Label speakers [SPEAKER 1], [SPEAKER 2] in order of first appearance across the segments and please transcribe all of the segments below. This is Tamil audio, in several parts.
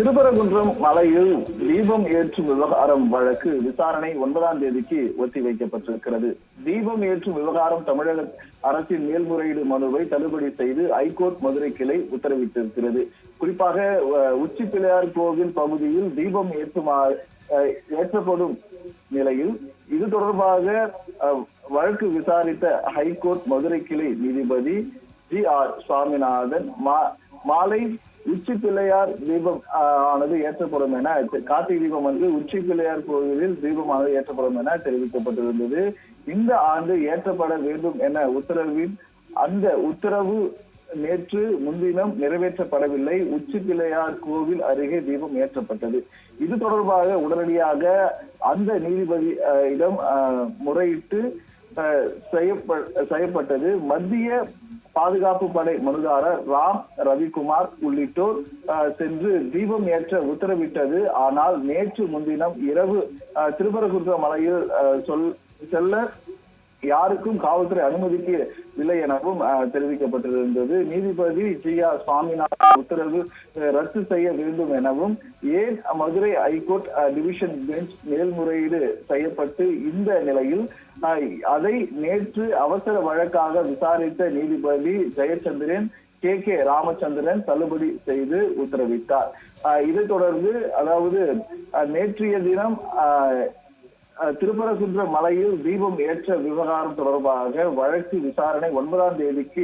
[SPEAKER 1] திருப்பரங்குன்றம் மலையில் தீபம் ஏற்றும் விவகாரம் வழக்கு விசாரணை 9ஆம் தேதிக்கு ஒத்திவைக்கப்பட்டிருக்கிறது. தீபம் ஏற்றும் விவகாரம் தமிழக அரசின் மேல்முறையீடு மனுவை தள்ளுபடி செய்து ஐகோர்ட் மதுரை கிளை உத்தரவிட்டிருக்கிறது. குறிப்பாக உச்சி பிள்ளையார் கோவில் பகுதியில் தீபம் ஏற்றப்படும் நிலையில் இது தொடர்பாக வழக்கு விசாரித்த ஹைகோர்ட் மதுரை கிளை நீதிபதி ஜி.ஆர். சுவாமிநாதன் மாலை உச்சி பிள்ளையார் தீபம் ஆனது ஏற்றப்படும் என கார்த்திகை தீபம் வந்து உச்சி பிள்ளையார் கோவிலில் தீபமானது ஏற்றப்படும் என தெரிவிக்கப்பட்டிருந்தது. இந்த ஆண்டு ஏற்றப்பட வேண்டும் என அந்த உத்தரவு நேற்று முன்தினம் நிறைவேற்றப்படவில்லை. உச்சி பிள்ளையார் கோவில் அருகே தீபம் ஏற்றப்பட்டது. இது தொடர்பாக உடனடியாக அந்த நீதிபதி இடம் முறையிட்டு செய்யப்பட்டது. மத்திய பாதுகாப்பு படை மனுதாரர் ராம் ரவிக்குமார் உள்ளிட்டோர் சென்று தீபம் ஏற்ற உத்தரவிட்டது. ஆனால் நேற்று முன்தினம் இரவு திருப்பரங்குன்றம் மலையில் செல்ல யாருக்கும் காவல்துறை அனுமதிக்கவில்லை எனவும் தெரிவிக்கப்பட்டிருந்தது. நீதிபதி ஜி.ஆர். சுவாமிநாதன் உத்தரவு ரத்து செய்ய வேண்டும் எனவும் ஏன் மதுரை ஐகோர்ட் டிவிஷன் பெஞ்ச் மேல்முறையீடு செய்யப்பட்டு இந்த நிலையில் அதை நேற்று அவசர வழக்காக விசாரித்த நீதிபதி ஜெயச்சந்திரன் கே ராமச்சந்திரன் தள்ளுபடி செய்து உத்தரவிட்டார். இதைத் தொடர்ந்து அதாவது நேற்றைய தினம் திருப்பரங்குன்றம் மலையில் தீபம் ஏற்ற விவகாரம் தொடர்பாக வழக்கு விசாரணை 9ஆம் தேதிக்கு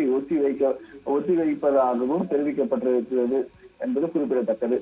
[SPEAKER 1] ஒத்திவைப்பதாகவும் தெரிவிக்கப்பட்டிருக்கிறது என்பது குறிப்பிடத்தக்கது.